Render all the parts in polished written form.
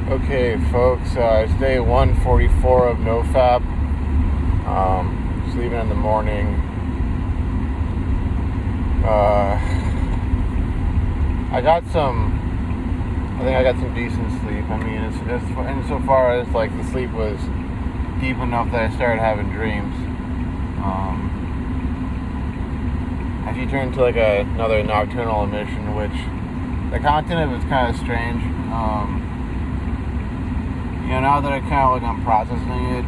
Okay, folks, it's day 144 of Nofap. Just leaving in the morning. I think I got some decent sleep. I mean, it's insofar as like the sleep was deep enough that I started having dreams. Actually turned into like another nocturnal emission, which the content of it's kind of strange. Now that I'm processing it,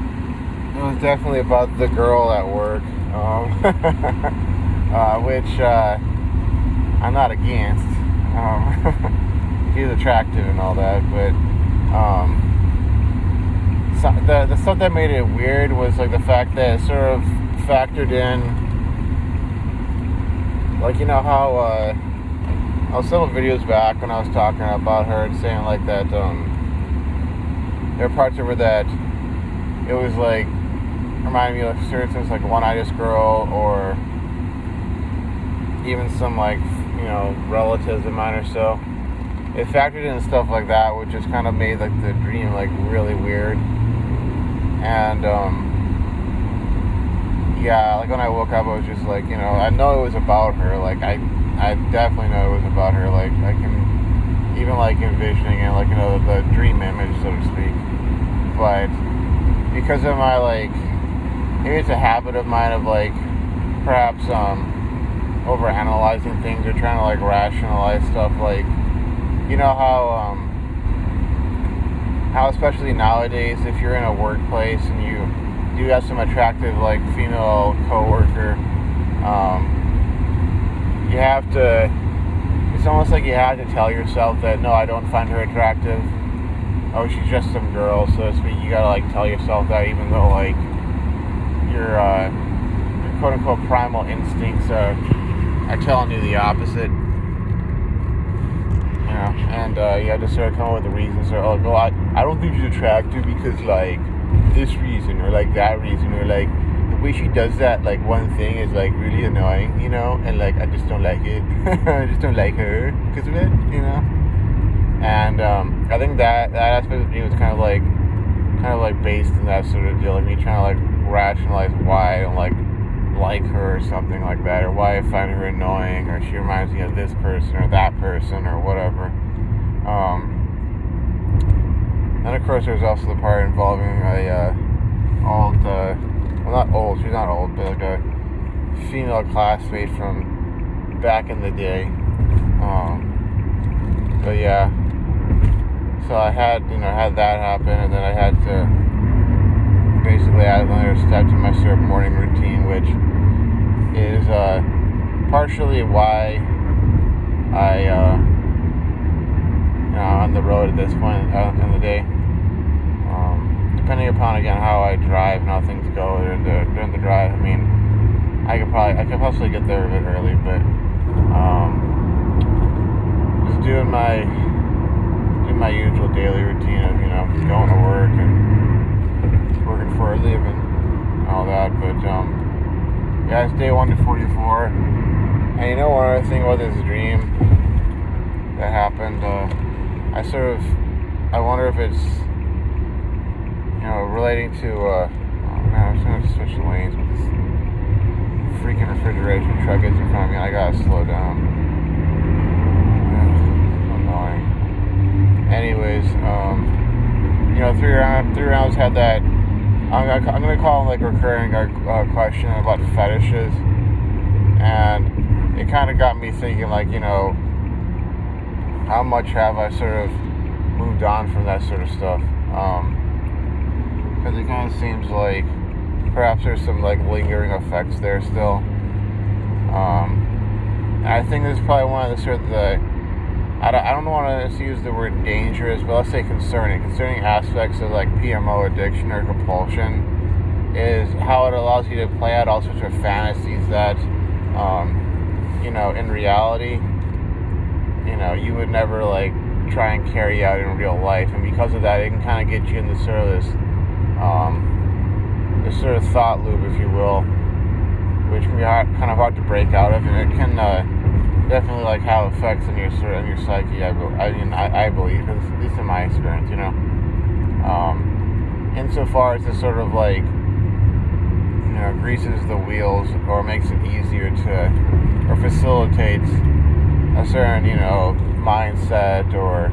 it was definitely about the girl at work, which I'm not against. She's attractive and all that, but the stuff that made it weird was like the fact that it sort of factored in, like, you know how I was several videos back when I was talking about her and saying like that there were parts of her that it was like reminded me of, for instance, like One Eyed Girl, or even some like relatives of mine or so. It factored in stuff like that, which just kind of made like the dream like really weird. And like when I woke up, I was just like, I know it was about her. Like I definitely know it was about her. Like I can even like envisioning it, like the dream image, so to speak. But because of my maybe it's a habit of mine of like perhaps over analyzing things or trying to like rationalize stuff, like how especially nowadays, if you're in a workplace and you do have some attractive like female coworker, you have to, it's almost like you have to tell yourself that no, I don't find her attractive. Oh, she's just some girl, so to speak. You gotta like tell yourself that, even though like your quote unquote primal instincts are telling you the opposite. And you have to sort of come up with the reasons, or I don't think she's attractive because like this reason or like that reason, or like the way she does that like one thing is like really annoying, and like I just don't like it. I just don't like her because of it, And I think that aspect of me was kind of like based in that sort of deal, like me trying to like rationalize why I don't like her or something like that, or why I find her annoying, or she reminds me of this person or that person or whatever. And of course there's also the part involving a she's not old, but like a female classmate from back in the day. But yeah, so I had that happen, and then I had to basically add another step to my sort of morning routine, which is partially why I'm on the road at this point in the day. Depending upon again how I drive and how things go during the drive. I mean, I could possibly get there a bit early, but just doing my usual daily routine of going to work and working for a living and all that. But yeah, it's day 144, and one other thing about this dream that happened, I wonder if it's relating to oh man, I'm just gonna switch lanes with this freaking refrigeration truck gets in front of me, and I gotta slow down. Annoying. Anyways, three rounds had that. I'm gonna call them like recurring question about fetishes, and it kind of got me thinking, like, how much have I sort of moved on from that sort of stuff? Because it kind of seems like perhaps there's some like lingering effects there still. And I think this is probably one of the sort of I don't want to use the word dangerous, but let's say concerning aspects of like PMO addiction or compulsion, is how it allows you to play out all sorts of fantasies that, in reality, you would never like try and carry out in real life. And because of that, it can kind of get you in this sort of thought loop, if you will, which can be kind of hard to break out of, and it can definitely like how it affects on your psyche. I believe, at least in my experience, insofar as it sort of like greases the wheels or makes it easier to, or facilitates a certain mindset or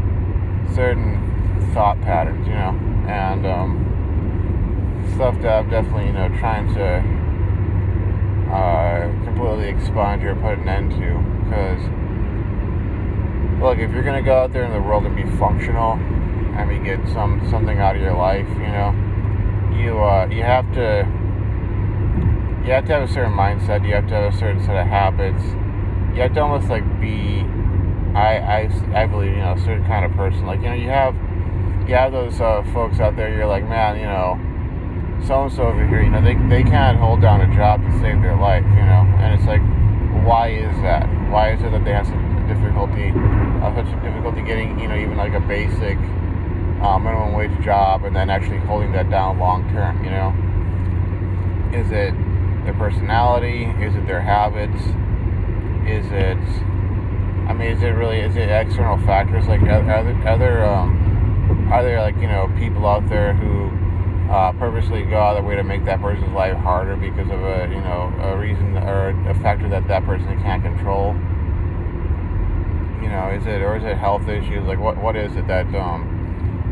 certain thought patterns, and stuff that I'm definitely trying to completely expunge or put an end to. Because look, if you're gonna go out there in the world and be functional, and you get something out of your life, you have to have a certain mindset. You have to have a certain set of habits. You have to almost like be, I believe, a certain kind of person. Like you have those folks out there. You're like, man, so and so over here. They can't hold down a job to save their life. And it's like, why is that? Why is it that they have such difficulty getting even like a basic minimum wage job, and then actually holding that down long term? Is it their personality? Is it their habits? Is it external factors? Like are there like people out there who purposely go out of their way to make that person's life harder because of a reason or a factor that person can't control? Is it health issues? Like what is it that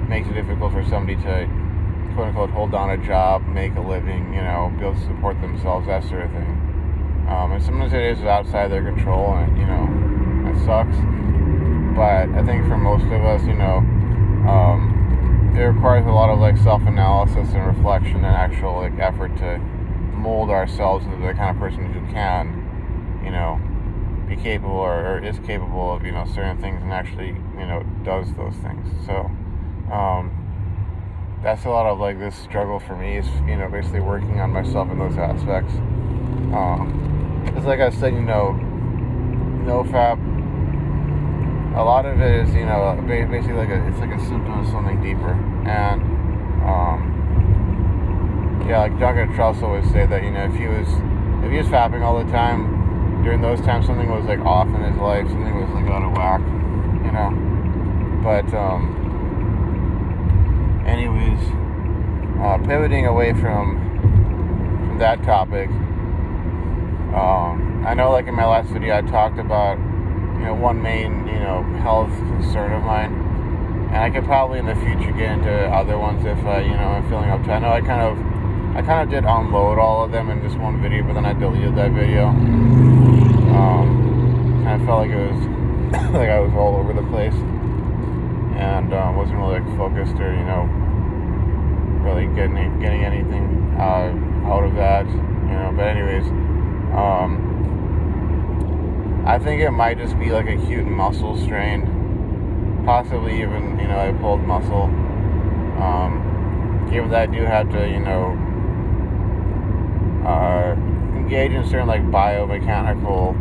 makes it difficult for somebody to, quote unquote, hold down a job, make a living, be able to support themselves, that sort of thing. And sometimes it is outside their control, and it sucks. But I think for most of us, it requires a lot of like self-analysis and reflection and actual like effort to mold ourselves into the kind of person who can, be capable or is capable of certain things, and actually does those things. So that's a lot of like this struggle for me, is basically working on myself in those aspects. It's like I said, Nofap, a lot of it is basically like it's like a symptom of something deeper. And like Dr. Truss always say that if he was fapping all the time, during those times something was like off in his life, something was like out of whack, but anyways, pivoting away from that topic, I know like in my last video I talked about one main health concern of mine, and I could probably in the future get into other ones if I'm feeling up to. I know I kind of did unload all of them in this one video, but then I deleted that video. Kind of felt like it was like I was all over the place, and wasn't really like focused or really getting anything out of that. But anyways, I think it might just be like acute muscle strain, possibly even I pulled muscle. Given that I do have to engage in certain like biomechanical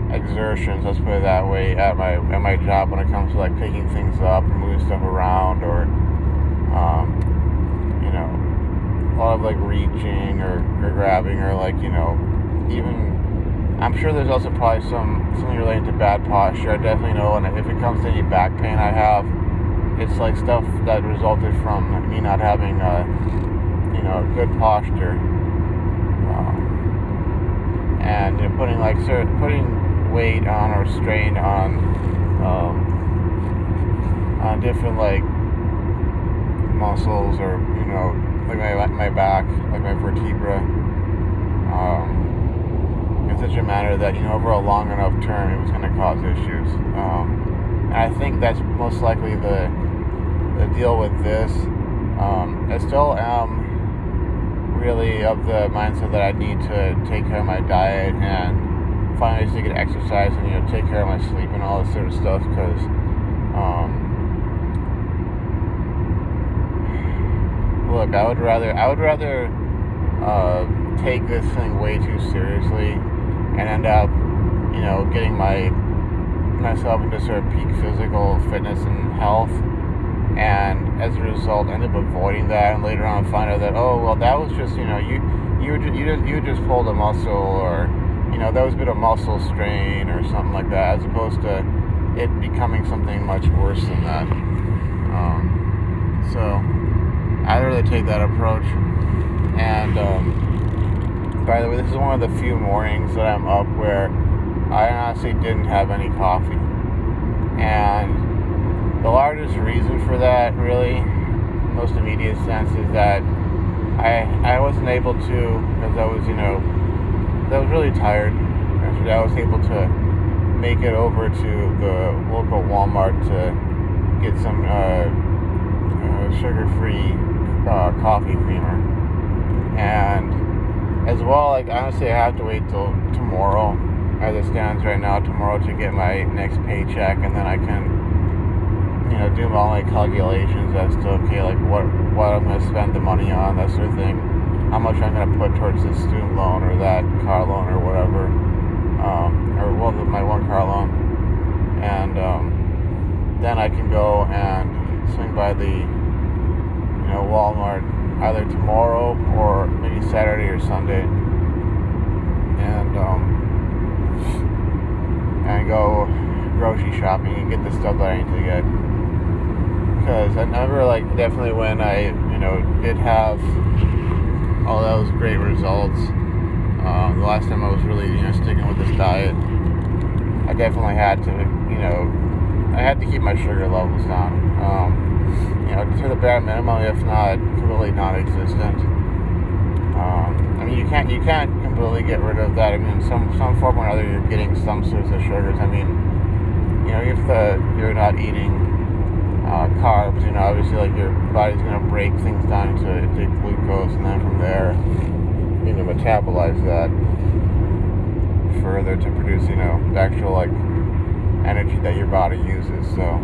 exertions, let's put it that way, at my job, when it comes to like picking things up and moving stuff around, or a lot of like reaching or grabbing, or like even, I'm sure there's also probably something related to bad posture. I definitely know, and if it comes to any back pain I have, it's like stuff that resulted from me not having good posture, and putting weight on or strain on different like muscles, or like my back, like my vertebra, in such a manner that over a long enough term it was going to cause issues. And I think that's most likely the deal with this. I still am really of the mindset that I need to take care of my diet and find ways to get exercise and take care of my sleep and all this sort of stuff, because look, I would rather take this thing way too seriously and end up getting myself into sort of peak physical fitness and health, and as a result end up avoiding that, and later on find out that, oh well, that was just you just pulled a muscle, or that was a bit of muscle strain or something like that, as opposed to it becoming something much worse than that. So I'd rather take that approach. And by the way, this is one of the few mornings that I'm up where I honestly didn't have any coffee. And the largest reason for that, really, most immediate sense, is that I wasn't able to, because I was really tired. Actually, I was able to make it over to the local Walmart to get some sugar-free coffee creamer. And as well, honestly, I have to wait till tomorrow, as it stands right now, to get my next paycheck, and then I can, do all my calculations as to, okay, what I'm going to spend the money on, that sort of thing, how much I'm going to put towards this student loan or that car loan or whatever, my one car loan, and then I can go and swing by the, Walmart either tomorrow or maybe Saturday or Sunday, and go grocery shopping and get the stuff that I need to get. Because I remember, definitely when I, did have all those great results, the last time I was really, sticking with this diet, I definitely had to, I had to keep my sugar levels down, to the bare minimum, if not completely non-existent. You can't completely get rid of that. Some form or other, you're getting some sorts of sugars. If you're not eating carbs, obviously, your body's going to break things down into glucose, and then from there, metabolize that further to produce, the actual, energy that your body uses. So,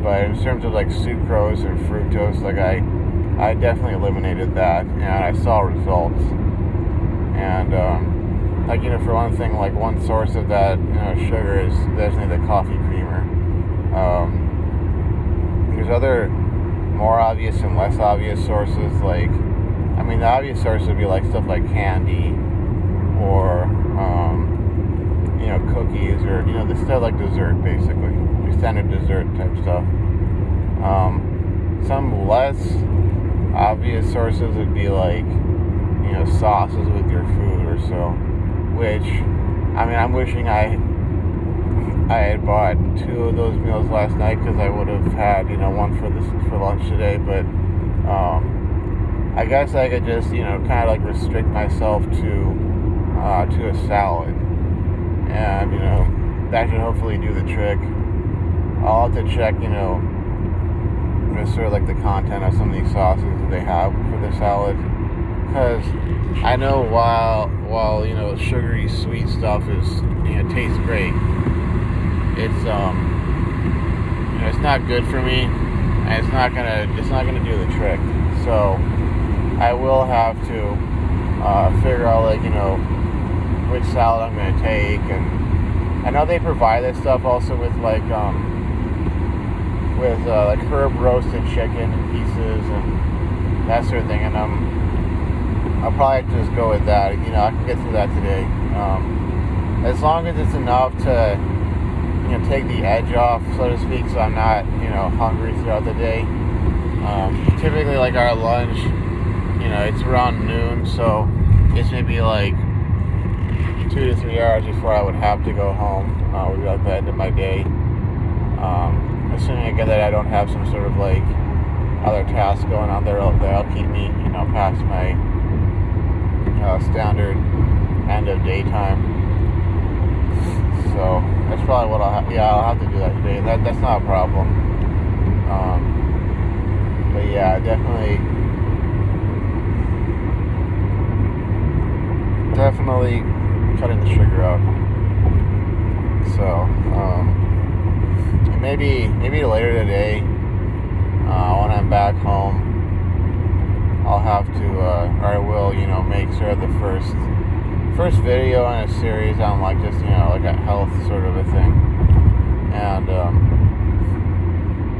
but in terms of, sucrose and fructose, I definitely eliminated that, and I saw results. And, for one thing, one source of that, sugar is definitely the coffee creamer. There's other more obvious and less obvious sources, the obvious source would be stuff like candy or cookies or the stuff like dessert, basically, your standard dessert type stuff. Some less obvious sources would be sauces with your food or so, which I'm wishing I had bought 2 of those meals last night, because I would have had, one for lunch today, but I guess I could just, kind of restrict myself to a salad, and, that should hopefully do the trick. I'll have to check, sort of the content of some of these sauces that they have for the salad, because I know while sugary sweet stuff is, tastes great, it's it's not good for me, and it's not gonna do the trick. So I will have to figure out which salad I'm gonna take, and I know they provide this stuff also with herb roasted chicken pieces and that sort of thing, and I'll probably have to just go with that. I can get through that today, as long as it's enough to take the edge off, so to speak, so I'm not hungry throughout the day. Typically, our lunch, it's around noon, so it's maybe 2 to 3 hours before I would have to go home. Would be the end of my day. Assuming again that I don't have some sort of other tasks going on there, that'll keep me, past my standard end of daytime. So that's probably what I'll have to do that today. That's not a problem. But yeah, definitely cutting the sugar out. So and maybe later today, when I'm back home, I'll have to, or I will, make sure the first video in a series on just a health sort of a thing, and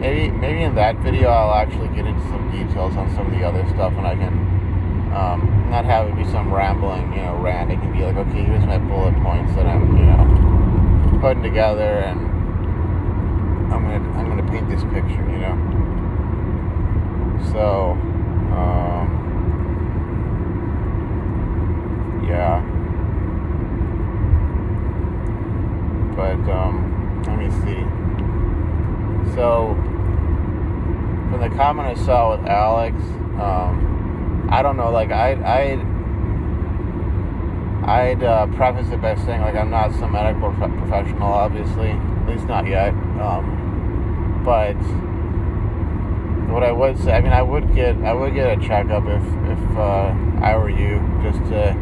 maybe in that video I'll actually get into some details on some of the other stuff, and I can Not have it be some rambling, rant. It can be like, okay, here's my bullet points that I'm, putting together, and I'm gonna paint this picture, So, yeah. But let me see. So, from the comment I saw with Alex, I don't know. Like I'd preface it by saying, like, I'm not some medical professional, obviously, at least not yet. But what I would say, I would get a checkup if I were you, just to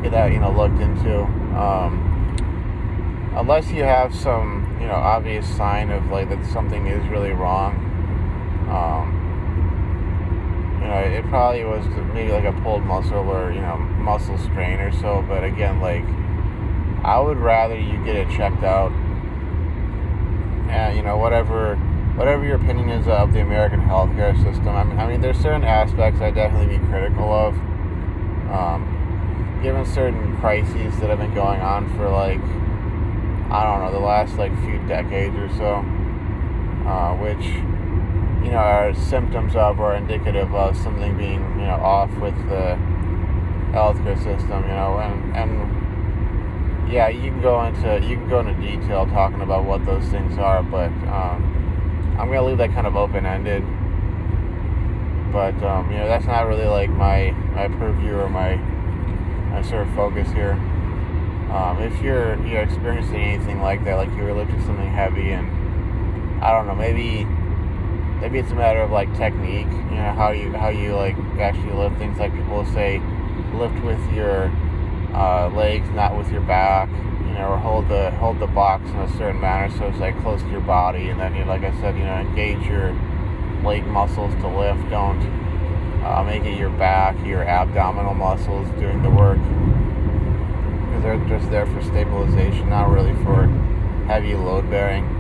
get that looked into. Unless you have some obvious sign of like that something is really wrong. It probably was maybe like a pulled muscle or muscle strain or so. But again, like, I would rather you get it checked out, and whatever your opinion is of the American healthcare system. I mean, there's certain aspects I'd definitely be critical of, given certain crises that have been going on for, like, I don't know, the last like few decades or so, which are symptoms of or indicative of something being off with the healthcare system. And yeah, you can go into detail talking about what those things are, but I'm gonna leave that kind of open-ended. But that's not really like my purview or my sort of focus here. If you're experiencing anything like that, like you were lifting something heavy, and I don't know, maybe it's a matter of like technique, how you like actually lift things. Like people will say, lift with your legs, not with your back, or hold the box in a certain manner so it's like close to your body, and then like I said, engage your leg muscles to lift. Don't make it your back, your abdominal muscles doing the work, because they're just there for stabilization, not really for heavy load bearing.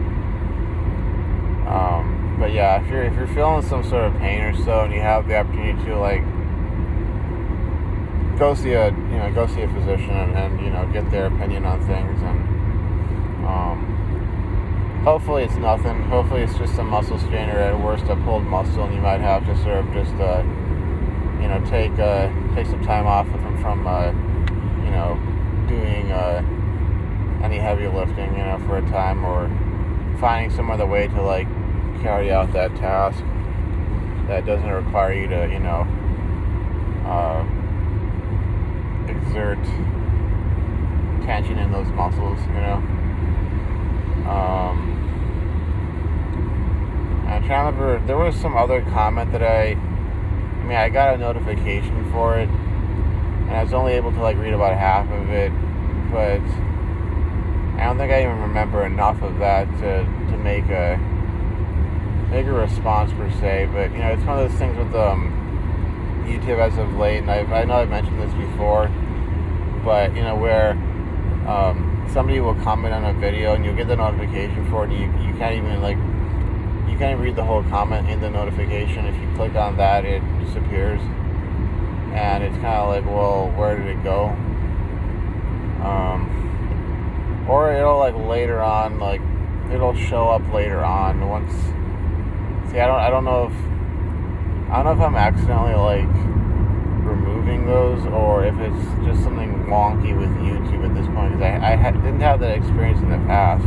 But yeah, if you're feeling some sort of pain or so, and you have the opportunity to like go see a physician and get their opinion on things, and hopefully it's nothing. Hopefully it's just some muscle strain, or at worst a pulled muscle, and you might have to sort of just take some time off from doing any heavy lifting for a time, or finding some other way to like carry out that task that doesn't require you to exert tension in those muscles. I'm trying to remember, there was some other comment that I got a notification for it, and I was only able to like read about half of it, but I don't think I even remember enough of that to make a response per se. But it's one of those things with YouTube as of late, and I know I've mentioned this before, but where somebody will comment on a video and you'll get the notification for it, and you can't even read the whole comment in the notification. If you click on that, it disappears, and it's kind of like, well, where did it go? Or it'll like later on, like it'll show up later on once. See, I don't know if I'm accidentally like removing those, or if it's just something wonky with YouTube at this point, because I didn't have that experience in the past.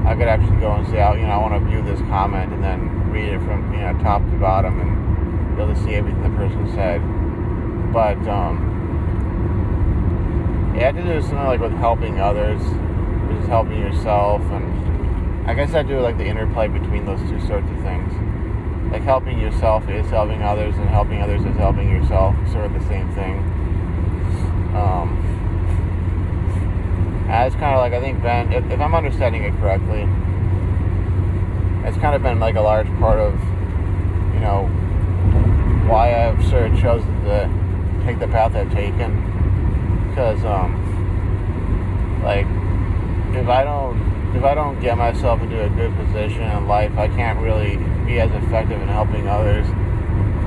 I could actually go and say, I want to view this comment, and then read it from top to bottom, and be able to see everything the person said. But it had to do something like with helping others, which is helping yourself, and I guess I do like the interplay between those two sorts of things. Like helping yourself is helping others, and helping others is helping yourself. Sort of the same thing. And it's kind of like, I think Ben, if I'm understanding it correctly, it's kind of been like a large part of, why I've sort of chosen to take the path I've taken. Because, like, if I don't get myself into a good position in life, I can't really be as effective in helping others.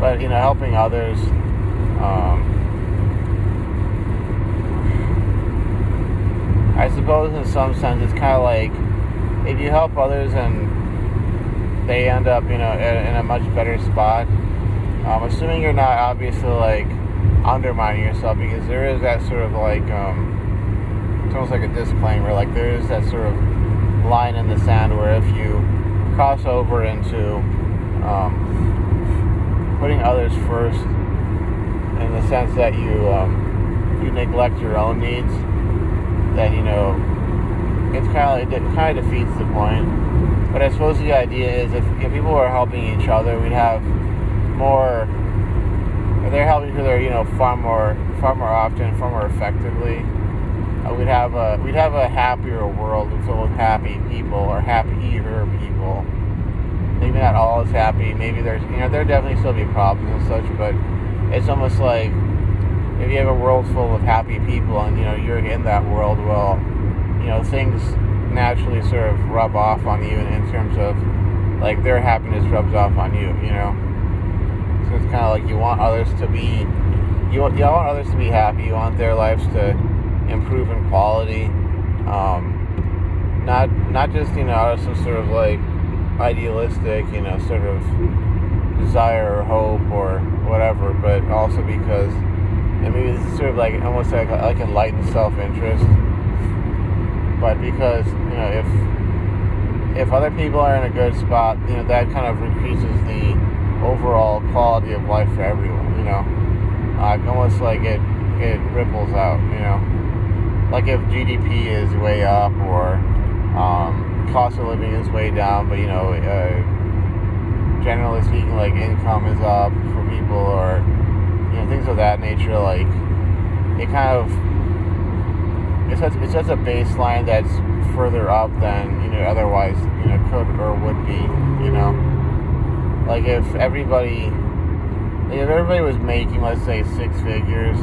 But helping others I suppose in some sense it's kind of like if you help others and they end up, in a much better spot. Assuming you're not obviously like undermining yourself, because there is that sort of like it's almost like a disclaimer. Like there is that sort of line in the sand where if you cross over into putting others first, in the sense that you neglect your own needs, then it kind of defeats the point. But I suppose the idea is if people were helping each other, we'd have more. If they're helping each other, far more often, far more effectively. We'd have a happier world filled with happy people, or happier people. Maybe not all as happy. Maybe there definitely still be problems and such, but it's almost like if you have a world full of happy people and you're in that world, well, things naturally sort of rub off on you in terms of like their happiness rubs off on you. So it's kind of like you want others to be happy. You want their lives to improve in quality. Not just out of some sort of like idealistic sort of desire or hope or whatever, but also because maybe this is sort of like almost like enlightened self-interest. But because if other people are in a good spot, that kind of increases the overall quality of life for everyone. Almost like it ripples out. Like if GDP is way up or cost of living is way down, but generally speaking, like income is up for people, or things of that nature. Like it kind of it's such a baseline that's further up than otherwise could or would be. Like if everybody was making, let's say, 6 figures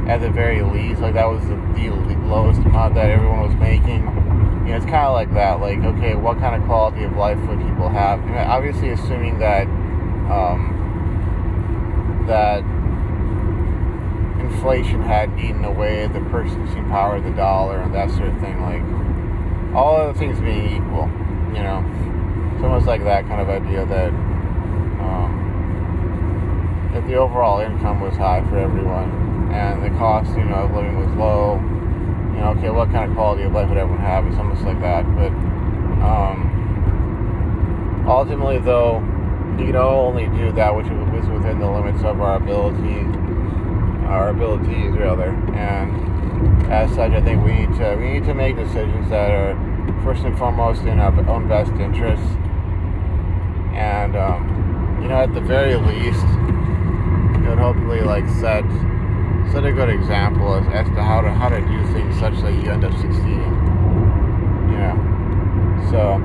at the very least, like that was the lowest amount that everyone was making. It's kind of like that. Like, okay, what kind of quality of life would people have? Obviously, assuming that that inflation had eaten away the purchasing power of the dollar and that sort of thing. Like, all other things being equal, it's almost like that kind of idea that if the overall income was high for everyone and the cost, of living was low, okay, what kind of quality of life would everyone have? It's almost like that. But ultimately, though, you can only do that which is within the limits of our abilities, rather. And as such, I think we need to make decisions that are first and foremost in our own best interests. And at the very least, it would hopefully set a good example as to how to do things such that you end up succeeding. So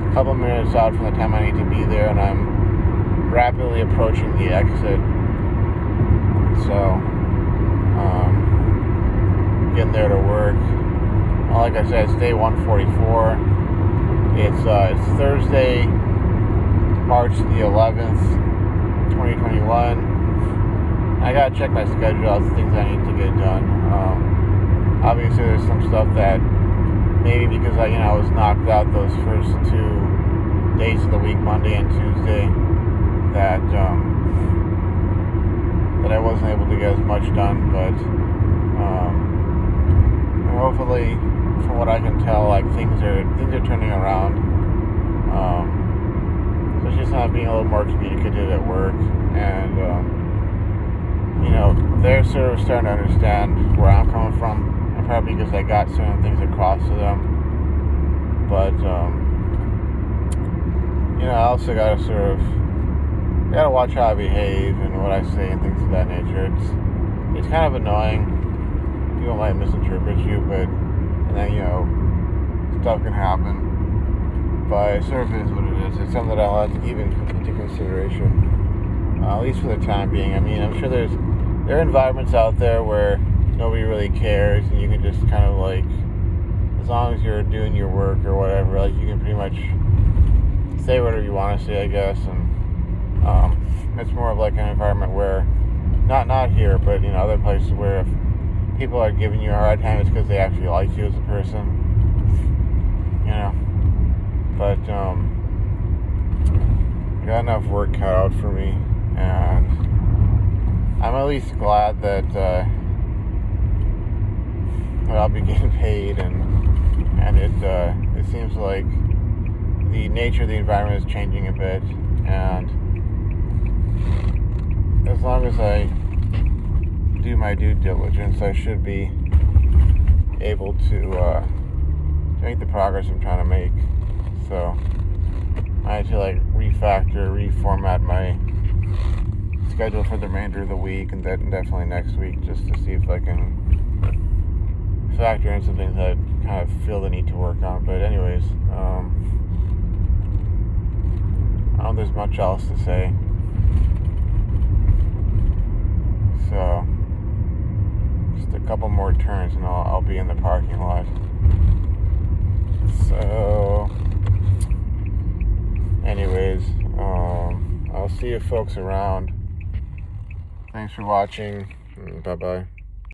a couple minutes out from the time I need to be there, and I'm rapidly approaching the exit. So getting there to work. Well, like I said, it's day 144. It's Thursday, March the 11th, 2021. I gotta check my schedule out, the things I need to get done. Obviously, there's some stuff that maybe because I was knocked out those first 2 days of the week, Monday and Tuesday, that I wasn't able to get as much done. But hopefully, from what I can tell, like things are turning around. So she's not being a little more communicative at work, and they're sort of starting to understand where I'm coming from, and probably because I got certain things across to them. But I also gotta watch how I behave and what I say and things of that nature. It's kind of annoying. People might misinterpret you, but stuff can happen. But it sort of is what it is. It's something that I'll have to keep into consideration, at least for the time being. I mean, I'm sure there are environments out there where nobody really cares, and you can just kind of like, as long as you're doing your work or whatever, like you can pretty much say whatever you want to say, I guess. And It's more of like an environment where, not here, but other places where if people are giving you a hard time, it's because they actually like you as a person. But I got enough work cut out for me, and I'm at least glad that I'll be getting paid, and it seems like the nature of the environment is changing a bit, and as long as I do my due diligence, I should be able to make the progress I'm trying to make. So I had to reformat my schedule for the remainder of the week, and then definitely next week, just to see if I can factor in some things that I kind of feel the need to work on. But anyways, I don't think there's much else to say. So just a couple more turns and I'll be in the parking lot. So anyways, I'll see you folks around. Thanks for watching. Bye-bye.